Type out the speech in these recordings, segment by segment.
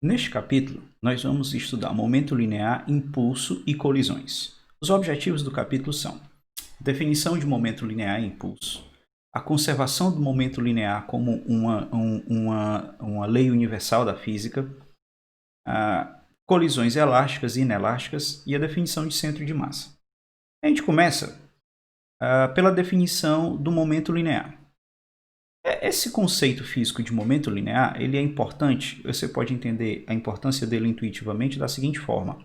Neste capítulo, nós vamos estudar momento linear, impulso e colisões. Os objetivos do capítulo são: definição de momento linear e impulso, a conservação do momento linear como uma lei universal da física, colisões elásticas e inelásticas e a definição de centro de massa. A gente começa pela definição do momento linear. Esse conceito físico de momento linear, ele é importante, você pode entender a importância dele intuitivamente da seguinte forma,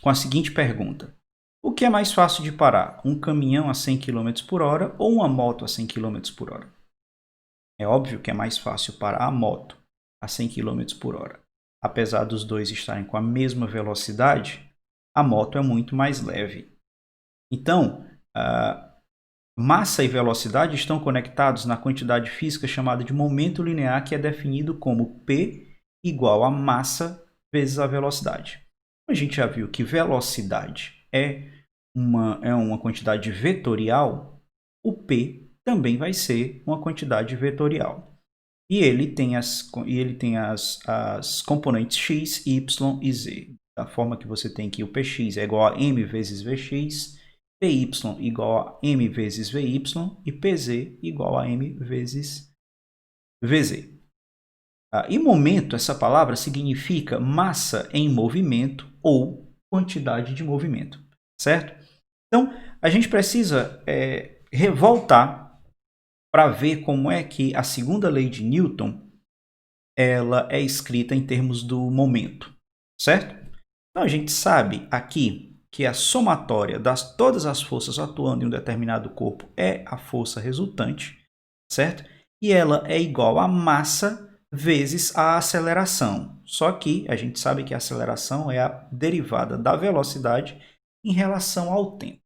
com a seguinte pergunta: o que é mais fácil de parar, um caminhão a 100 km por hora ou uma moto a 100 km por hora? É óbvio que é mais fácil parar a moto a 100 km por hora. Apesar dos dois estarem com a mesma velocidade, a moto é muito mais leve. Então, massa e velocidade estão conectados na quantidade física chamada de momento linear, que é definido como P igual a massa vezes a velocidade. A gente já viu que velocidade é uma quantidade vetorial, o P também vai ser uma quantidade vetorial. E ele tem as componentes x, y e z. Da forma que você tem que o px é igual a m vezes vx, py igual a m vezes vy e pz igual a m vezes vz. E momento, essa palavra significa massa em movimento ou quantidade de movimento, certo? Então, a gente precisa voltar para ver como é que a segunda lei de Newton ela é escrita em termos do momento, certo? Então, a gente sabe aqui que a somatória das todas as forças atuando em um determinado corpo é a força resultante, certo? E ela é igual a massa vezes a aceleração. Só que a gente sabe que a aceleração é a derivada da velocidade em relação ao tempo.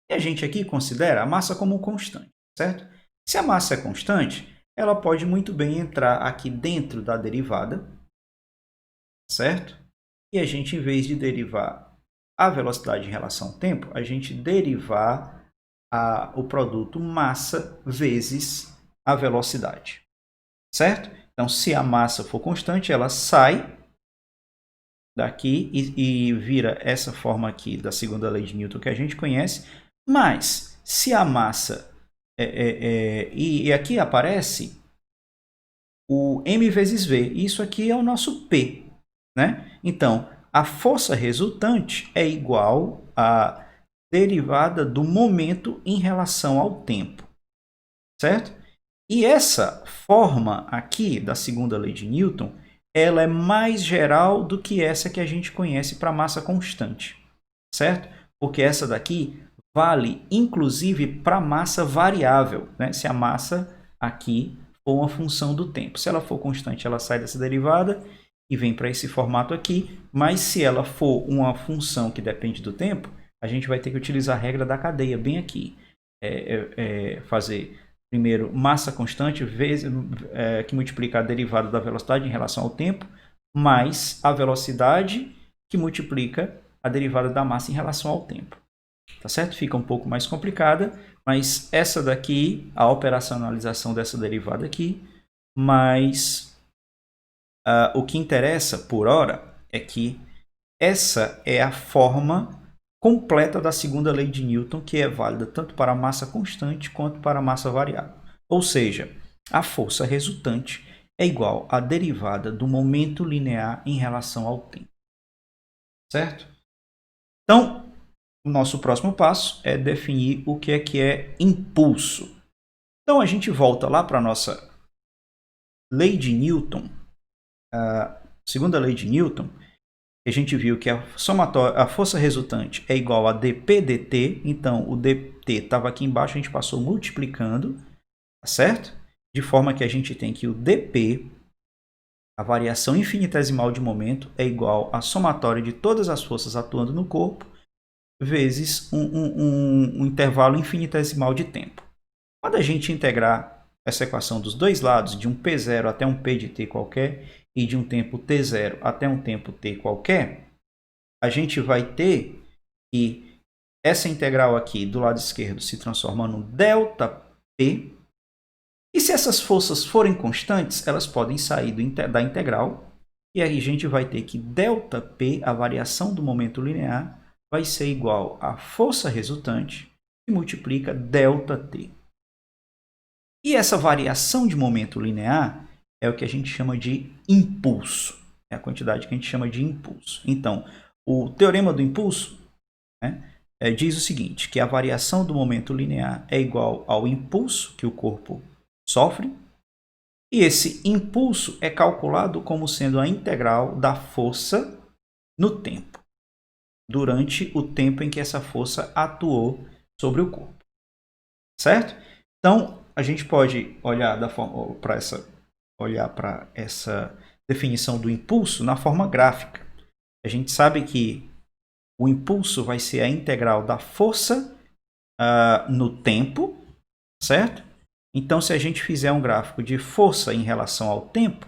E a gente aqui considera a massa como constante, certo? Se a massa é constante, ela pode muito bem entrar aqui dentro da derivada, certo? E a gente, em vez de derivar a velocidade em relação ao tempo, a gente derivar o produto massa vezes a velocidade, certo? Então, se a massa for constante, ela sai daqui e vira essa forma aqui da segunda lei de Newton que a gente conhece, mas se a massa... e aqui aparece o m vezes v, isso aqui é o nosso P, né? Então, a força resultante é igual à derivada do momento em relação ao tempo, certo? E essa forma aqui da segunda lei de Newton, ela é mais geral do que essa que a gente conhece para massa constante, certo? Porque essa daqui vale inclusive para massa variável, né? Se a massa aqui for uma função do tempo. Se ela for constante, ela sai dessa derivada e vem para esse formato aqui, mas se ela for uma função que depende do tempo, a gente vai ter que utilizar a regra da cadeia bem aqui. Fazer primeiro massa constante vezes, que multiplica a derivada da velocidade em relação ao tempo, mais a velocidade que multiplica a derivada da massa em relação ao tempo. Tá certo? Fica um pouco mais complicada, mas essa daqui, a operacionalização dessa derivada aqui, mas o que interessa por hora é que essa é a forma completa da segunda lei de Newton, que é válida tanto para a massa constante quanto para a massa variável. Ou seja, a força resultante é igual à derivada do momento linear em relação ao tempo. Certo? Então, o nosso próximo passo é definir o que é impulso. Então, a gente volta lá para a nossa lei de Newton, a segunda lei de Newton. A gente viu que a força resultante é igual a dp dt, então o dt estava aqui embaixo, a gente passou multiplicando, tá certo? De forma que a gente tem que o dp, a variação infinitesimal de momento, é igual à somatória de todas as forças atuando no corpo, vezes um intervalo infinitesimal de tempo. Quando a gente integrar essa equação dos dois lados, de um p0 até um p de t qualquer, e de um tempo t0 até um tempo t qualquer, a gente vai ter que essa integral aqui do lado esquerdo se transforma no ΔP. E se essas forças forem constantes, elas podem sair da integral E aí a gente vai ter que ΔP, a variação do momento linear, vai ser igual à força resultante, que multiplica ΔT. E essa variação de momento linear é o que a gente chama de impulso. É a quantidade que a gente chama de impulso. Então, o teorema do impulso, né, diz o seguinte, que a variação do momento linear é igual ao impulso que o corpo sofre, e esse impulso é calculado como sendo a integral da força no tempo, durante o tempo em que essa força atuou sobre o corpo. Certo? Então, a gente pode olhar para essa definição do impulso na forma gráfica. A gente sabe que o impulso vai ser a integral da força no tempo, certo? Então, se a gente fizer um gráfico de força em relação ao tempo,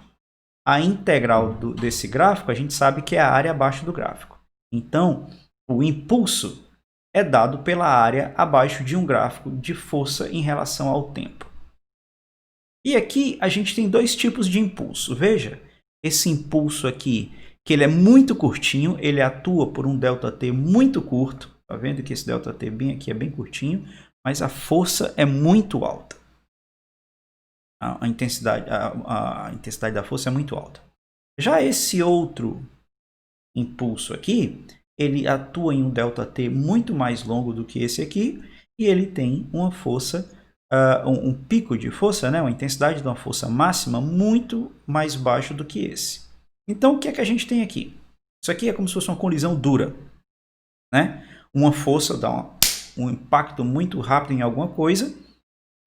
a integral desse gráfico, a gente sabe que é a área abaixo do gráfico. Então, o impulso é dado pela área abaixo de um gráfico de força em relação ao tempo. E aqui a gente tem dois tipos de impulso. Veja, esse impulso aqui, que ele é muito curtinho, ele atua por um ΔT muito curto. Tá vendo que esse ΔT bem aqui é bem curtinho, mas a força é muito alta. A intensidade da força é muito alta. Já esse outro impulso aqui, ele atua em um ΔT muito mais longo do que esse aqui, e ele tem uma força, um pico de força, né, uma intensidade de uma força máxima muito mais baixo do que esse. Então, o que é que a gente tem aqui? Isso aqui é como se fosse uma colisão dura, né? Uma força dá um impacto muito rápido em alguma coisa,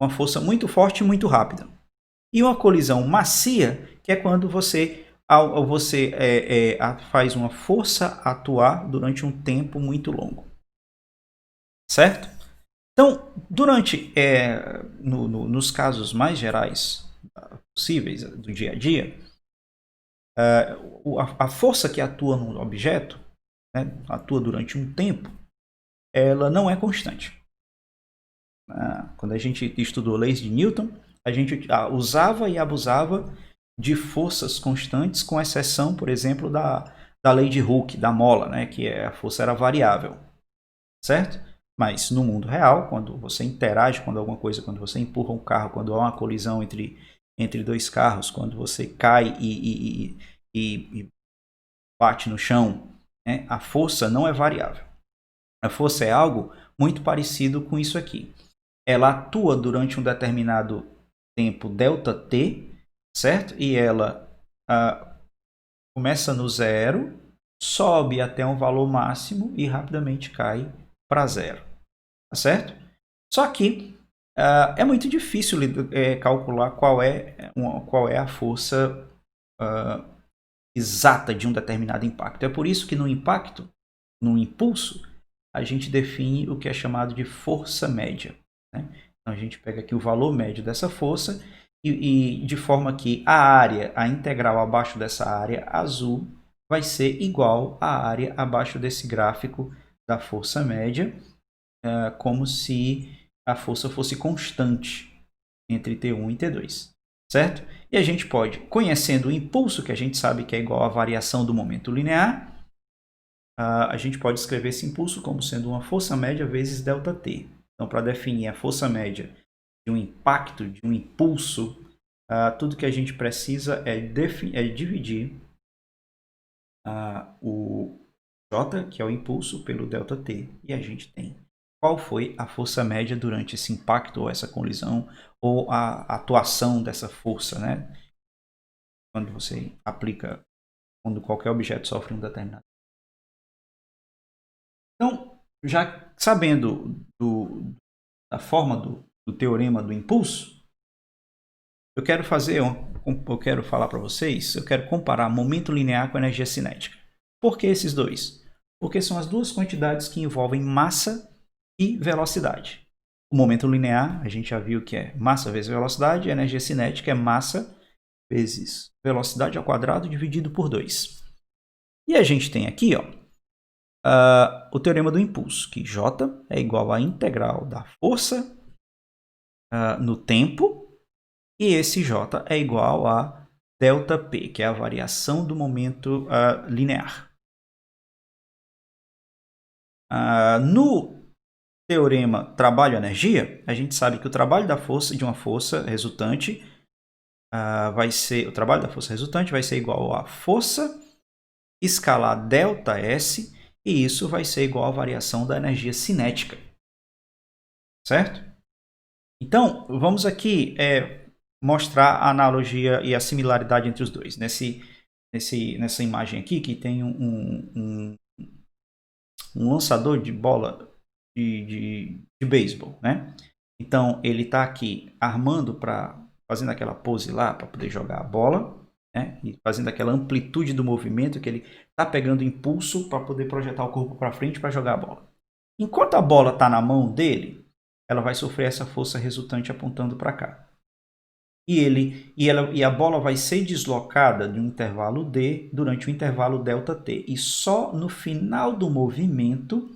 uma força muito forte e muito rápida. E uma colisão macia, que é quando você faz uma força atuar durante um tempo muito longo. Certo? Então, nos casos mais gerais possíveis do dia a dia, a força que atua no objeto, né, atua durante um tempo, ela não é constante. Quando a gente estudou leis de Newton, a gente usava e abusava de forças constantes, com exceção, por exemplo, da lei de Hooke, da mola, né, que a força era variável. Certo? Mas no mundo real, quando você interage com alguma coisa, quando você empurra um carro, quando há uma colisão entre dois carros, quando você cai e bate no chão, né, a força não é variável. A força é algo muito parecido com isso aqui. Ela atua durante um determinado tempo ΔT, certo? E ela começa no zero, sobe até um valor máximo e rapidamente cai para zero. Tá certo? Só que é muito difícil calcular qual é a força exata de um determinado impacto. É por isso que no impulso, a gente define o que é chamado de força média. Né? Então a gente pega aqui o valor médio dessa força e de forma que a integral abaixo dessa área azul vai ser igual à área abaixo desse gráfico da força média, como se a força fosse constante entre T1 e T2, certo? E a gente pode, conhecendo o impulso, que a gente sabe que é igual à variação do momento linear, a gente pode escrever esse impulso como sendo uma força média vezes ΔT. Então, para definir a força média de um impacto, de um impulso, tudo que a gente precisa é dividir o J, que é o impulso, pelo ΔT, e a gente tem qual foi a força média durante esse impacto, ou essa colisão, ou a atuação dessa força, né? Quando você aplica, quando qualquer objeto sofre um determinado. Então, já sabendo da forma do teorema do impulso, eu quero falar para vocês, eu quero comparar momento linear com energia cinética. Por que esses dois? Porque são as duas quantidades que envolvem massa e velocidade. O momento linear, a gente já viu que é massa vezes velocidade, e a energia cinética é massa vezes velocidade ao quadrado dividido por 2. E a gente tem aqui o teorema do impulso, que J é igual à integral da força no tempo, e esse J é igual a ΔP, que é a variação do momento linear. No teorema trabalho-energia, a gente sabe que o trabalho da força de uma força resultante o trabalho da força resultante vai ser igual a força escalar ΔS, e isso vai ser igual à variação da energia cinética. Certo? Então, vamos aqui mostrar a analogia e a similaridade entre os dois. Nessa imagem aqui, que tem um lançador de bola de beisebol, né? Então, ele está aqui armando fazendo aquela pose lá para poder jogar a bola, né? E fazendo aquela amplitude do movimento que ele está pegando impulso para poder projetar o corpo para frente para jogar a bola. Enquanto a bola está na mão dele, ela vai sofrer essa força resultante apontando para cá. E a bola vai ser deslocada de um intervalo D durante o intervalo ΔT. E só no final do movimento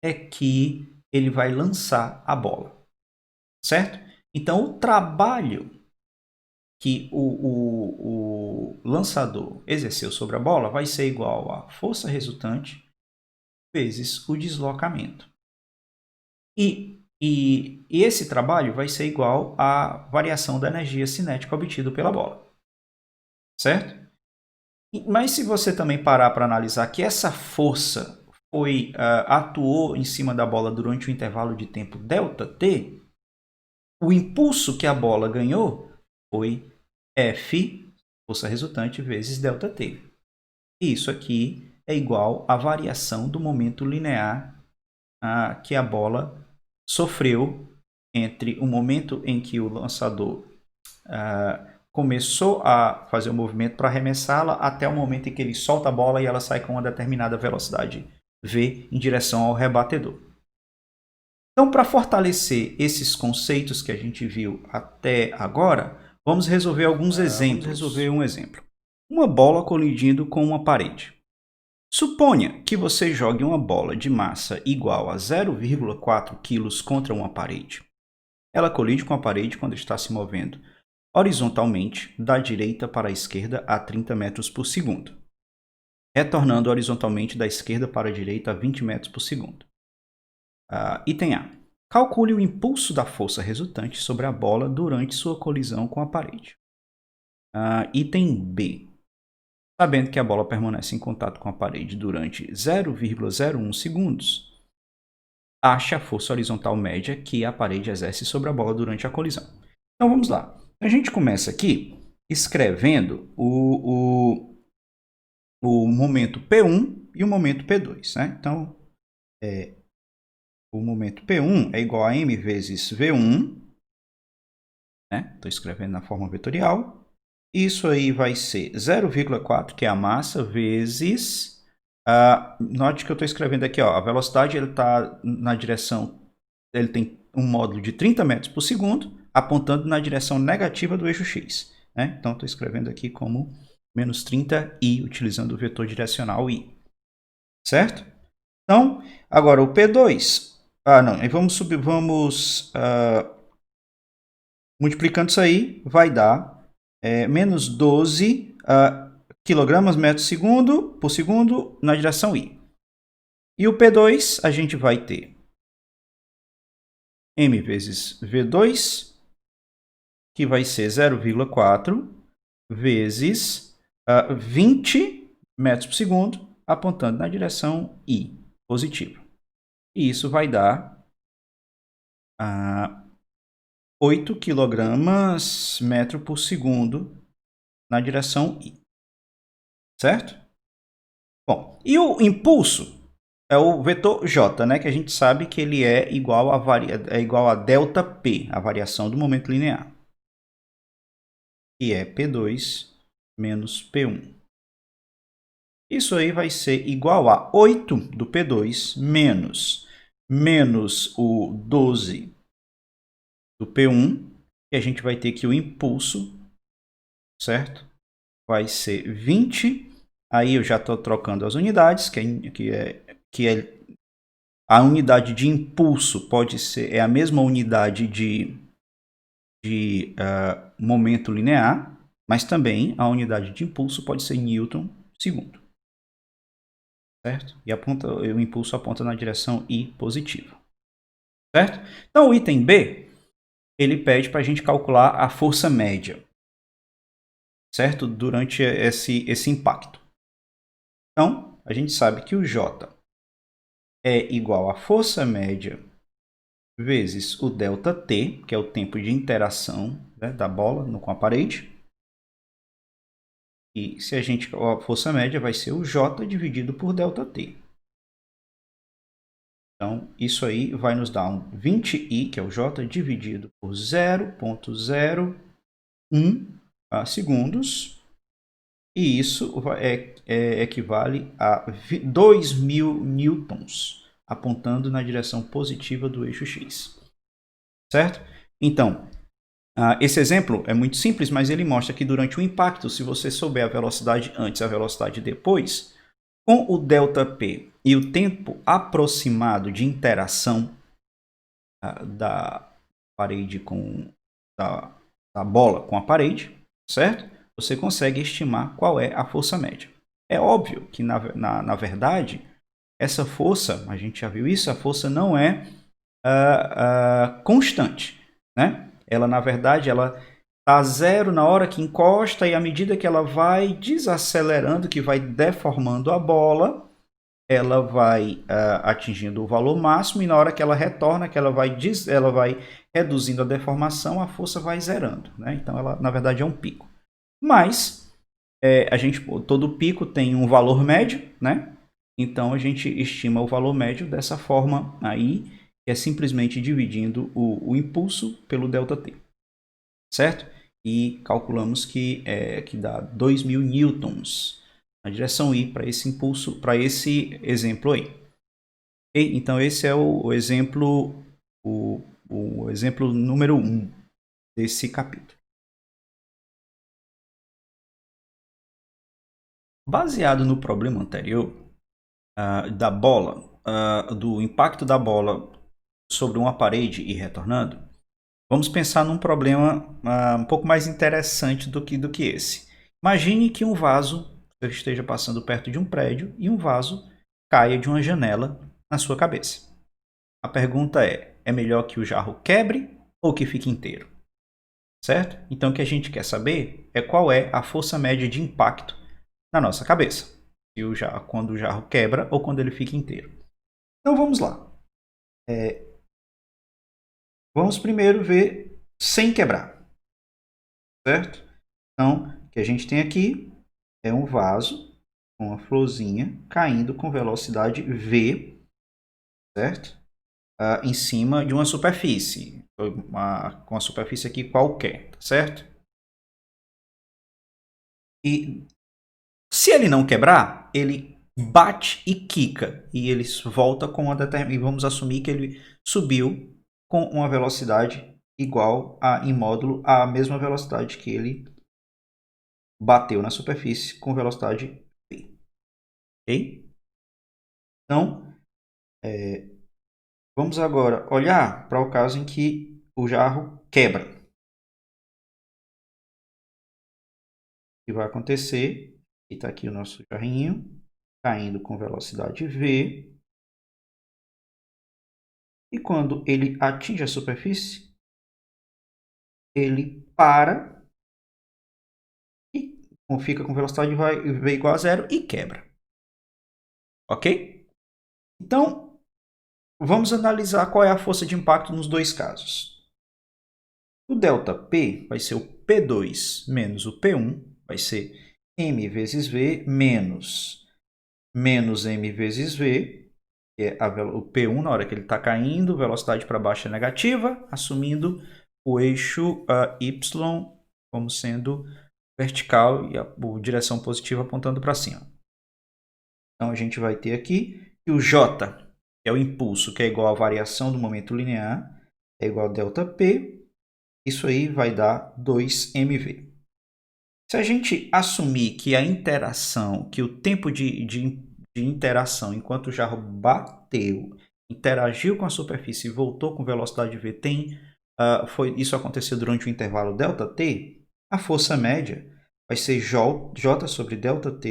é que ele vai lançar a bola. Certo? Então, o trabalho que o lançador exerceu sobre a bola vai ser igual a força resultante vezes o deslocamento. E esse trabalho vai ser igual à variação da energia cinética obtida pela bola. Certo? Mas se você também parar para analisar que essa força atuou em cima da bola durante o intervalo de tempo ΔT, o impulso que a bola ganhou foi F, força resultante, vezes ΔT. E isso aqui é igual à variação do momento linear que a bola sofreu entre o momento em que o lançador começou a fazer o movimento para arremessá-la até o momento em que ele solta a bola e ela sai com uma determinada velocidade V em direção ao rebatedor. Então, para fortalecer esses conceitos que a gente viu até agora, vamos resolver alguns exemplos. Vamos resolver um exemplo. Uma bola colidindo com uma parede. Suponha que você jogue uma bola de massa igual a 0,4 kg contra uma parede. Ela colide com a parede quando está se movendo horizontalmente da direita para a esquerda a 30 metros por segundo, retornando horizontalmente da esquerda para a direita a 20 metros por segundo. Item A. Calcule o impulso da força resultante sobre a bola durante sua colisão com a parede. Item B. Sabendo que a bola permanece em contato com a parede durante 0,01 segundos, ache a força horizontal média que a parede exerce sobre a bola durante a colisão. Então vamos lá. A gente começa aqui escrevendo o momento P1 e o momento P2. Né? Então, o momento P1 é igual a m vezes V1. Estou escrevendo na forma vetorial. Isso aí vai ser 0,4, que é a massa, vezes... note que eu estou escrevendo aqui, a velocidade está na direção... Ele tem um módulo de 30 metros por segundo, apontando na direção negativa do eixo X. Né? Então, estou escrevendo aqui como menos 30i, utilizando o vetor direcional i. Certo? Então, agora o P2. Vamos multiplicando isso aí, vai dar menos 12 kg metro por segundo na direção i. E o P2 a gente vai ter m vezes V2, que vai ser 0,4 vezes 20 metros por segundo, apontando na direção i, positiva. E isso vai dar 8 kg metro por segundo na direção i. Certo? Bom, e o impulso é o vetor J, né, que a gente sabe que ele é igual a ΔP, a variação do momento linear, que é P2 menos P1. Isso aí vai ser igual a 8 do P2 menos o 12 do P1, e a gente vai ter que o impulso, certo? Vai ser 20. Aí eu já estou trocando as unidades, que é a unidade de impulso é a mesma unidade de momento linear, Mas também a unidade de impulso pode ser Newton segundo. Certo? E o impulso aponta na direção I positiva. Certo? Então, o item B, ele pede para a gente calcular a força média, certo? Durante esse impacto. Então, a gente sabe que o J é igual à força média vezes o ΔT, que é o tempo de interação, né, da bola com a parede. E se a força média vai ser o J dividido por ΔT. Então, isso aí vai nos dar um 20I, que é o J, dividido por 0,01 segundos. E isso equivale a 2.000 newtons, apontando na direção positiva do eixo X. Certo? Então, esse exemplo é muito simples, mas ele mostra que durante o impacto, se você souber a velocidade antes e a velocidade depois, com o ΔP e o tempo aproximado de interação da parede da bola com a parede, certo? Você consegue estimar qual é a força média. É óbvio que, na verdade, essa força, a gente já viu isso, a força não é constante, né? Ela, na verdade, ela está zero na hora que encosta e à medida que ela vai desacelerando, que vai deformando a bola, ela vai atingindo o valor máximo e na hora que ela retorna, que ela vai reduzindo a deformação, a força vai zerando, né? Então, ela, na verdade, é um pico. Mas, todo pico tem um valor médio, né? Então, a gente estima o valor médio dessa forma aí, que é simplesmente dividindo o impulso pelo ΔT, certo? E calculamos que dá 2.000 newtons na direção I para esse impulso, para esse exemplo aí. Okay? Então, esse é o exemplo, o exemplo número 1 desse capítulo. Baseado no problema anterior, da bola, do impacto da bola sobre uma parede e retornando, vamos pensar num problema um pouco mais interessante do que esse. Imagine que um vaso esteja passando perto de um prédio e um vaso caia de uma janela na sua cabeça. A pergunta é melhor que o jarro quebre ou que fique inteiro? Certo? Então o que a gente quer saber é qual é a força média de impacto na nossa cabeça. Quando o jarro quebra ou quando ele fica inteiro. Então vamos lá. Vamos primeiro ver sem quebrar. Certo? Então, o que a gente tem aqui é um vaso com uma florzinha caindo com velocidade V, certo? Em cima de uma superfície, com a superfície aqui qualquer, certo? E se ele não quebrar, ele bate e quica, e ele volta com uma determinada, e vamos assumir que ele subiu com uma velocidade igual em módulo à mesma velocidade que ele bateu na superfície com velocidade V. Ok? Então, vamos agora olhar para o caso em que o jarro quebra. O que vai acontecer? Está aqui o nosso jarrinho caindo com velocidade V. E quando ele atinge a superfície, ele para e fica com velocidade V igual a zero e quebra. Ok? Então, vamos analisar qual é a força de impacto nos dois casos. O ΔP vai ser o P2 menos o P1, vai ser M vezes V menos M vezes V, que é o P1 na hora que ele está caindo, velocidade para baixo é negativa, assumindo o eixo Y como sendo vertical e a direção positiva apontando para cima. Então, a gente vai ter aqui que o J, que é o impulso, que é igual à variação do momento linear, é igual a ΔP. Isso aí vai dar 2mv. Se a gente assumir que a interação, que o tempo de interação enquanto o jarro bateu, interagiu com a superfície e voltou com velocidade v, isso aconteceu durante o intervalo ΔT, a força média vai ser J sobre ΔT,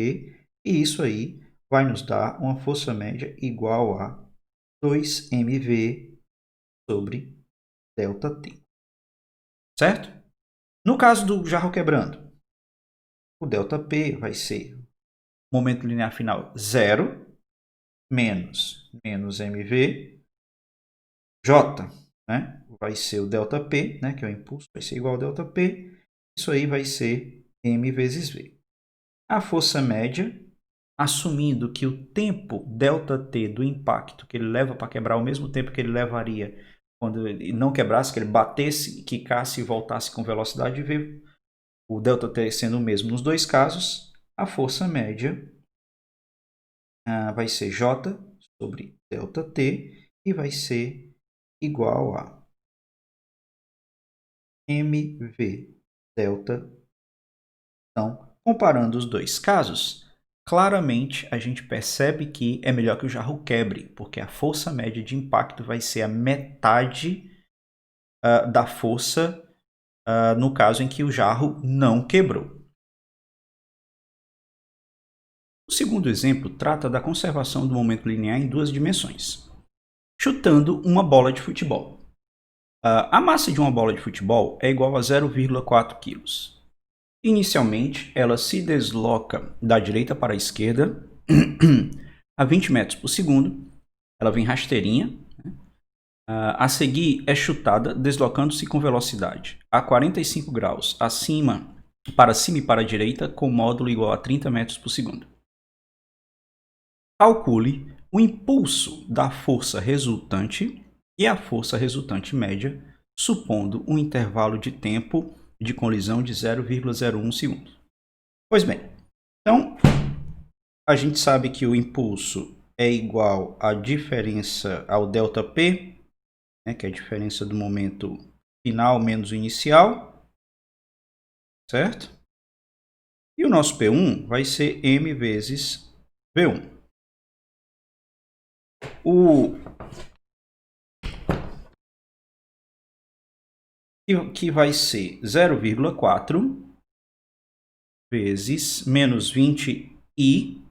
e isso aí vai nos dar uma força média igual a 2mv sobre ΔT. Certo? No caso do jarro quebrando, o ΔP vai ser momento linear final 0 menos mv, J, né, vai ser o ΔP, né, que é o impulso, vai ser igual ao ΔP. Isso aí vai ser m vezes v. A força média, assumindo que o tempo ΔT do impacto que ele leva para quebrar o mesmo tempo que ele levaria quando ele não quebrasse, que ele batesse, quicasse e voltasse com velocidade v, o ΔT sendo o mesmo nos dois casos, a força média vai ser J sobre ΔT e vai ser igual a mv delta. Então, comparando os dois casos, claramente a gente percebe que é melhor que o jarro quebre, porque a força média de impacto vai ser a metade da força no caso em que o jarro não quebrou. O segundo exemplo trata da conservação do momento linear em duas dimensões, chutando uma bola de futebol. A massa de uma bola de futebol é igual a 0,4 kg. Inicialmente, ela se desloca da direita para a esquerda a 20 metros por segundo. Ela vem rasteirinha. A seguir, é chutada, deslocando-se com velocidade a 45 graus para cima e para a direita, com módulo igual a 30 metros por segundo. Calcule o impulso da força resultante e a força resultante média, supondo um intervalo de tempo de colisão de 0,01 segundo. Pois bem, então a gente sabe que o impulso é igual à diferença ao ΔP, né, que é a diferença do momento final menos o inicial, certo? E o nosso P1 vai ser m vezes V1. Que vai ser 0,4 vezes menos 20i,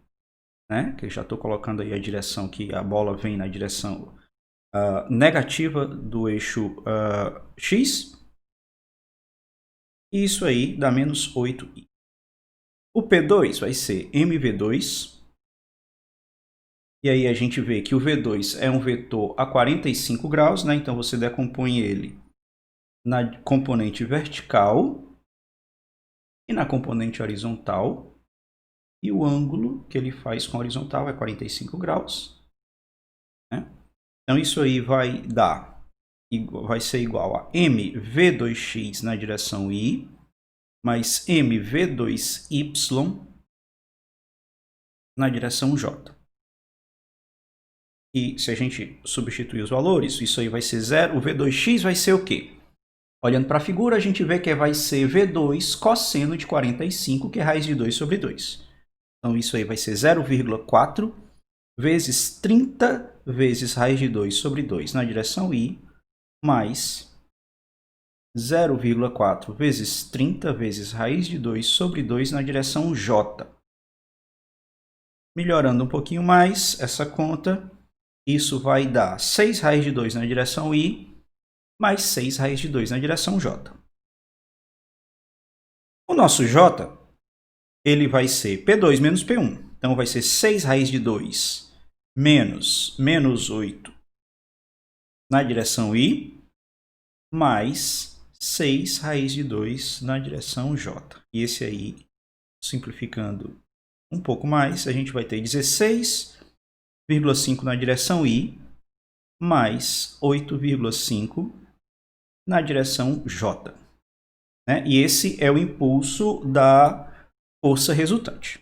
né? Que eu já estou colocando aí a direção que a bola vem na direção negativa do eixo x. E isso aí dá menos 8i. O P2 vai ser mv2. E aí a gente vê que o V2 é um vetor a 45 graus, né? Então você decompõe ele na componente vertical e na componente horizontal. E o ângulo que ele faz com a horizontal é 45 graus. Né? Então isso aí vai ser igual a mv2x na direção y mais mv2y na direção j. E se a gente substituir os valores, isso aí vai ser 0. O V2x vai ser o quê? Olhando para a figura, a gente vê que vai ser V2 cosseno de 45, que é raiz de 2 sobre 2. Então, isso aí vai ser 0,4 vezes 30 vezes raiz de 2 sobre 2 na direção y, mais 0,4 vezes 30 vezes raiz de 2 sobre 2 na direção j. Melhorando um pouquinho mais essa conta, isso vai dar 6 raiz de 2 na direção y, mais 6 raiz de 2 na direção j. O nosso j, ele vai ser P2 menos P1. Então, vai ser 6 raiz de 2 menos 8 na direção y, mais 6 raiz de 2 na direção j. E esse aí, simplificando um pouco mais, a gente vai ter 16,5 na direção y, mais 8,5 na direção j. Né? E esse é o impulso da força resultante.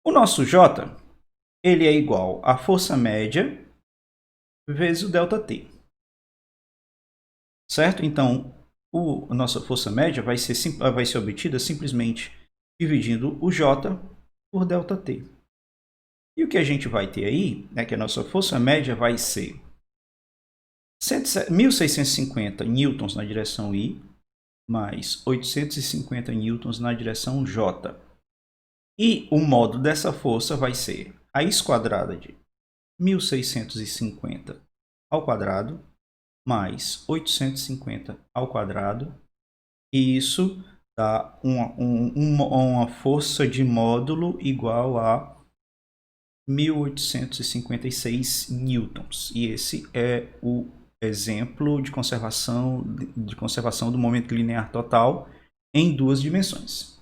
O nosso j, ele é igual à força média vezes o ΔT. Certo? Então, a nossa força média vai ser obtida simplesmente dividindo o j por ΔT. E o que a gente vai ter aí é que a nossa força média vai ser 1.650 newtons na direção y, mais 850 newtons na direção J. E o modo dessa força vai ser raiz quadrada de 1650 ao quadrado mais 850 ao quadrado. E isso dá uma força de módulo igual a 1856 newtons. E esse é o exemplo de conservação do momento linear total em duas dimensões.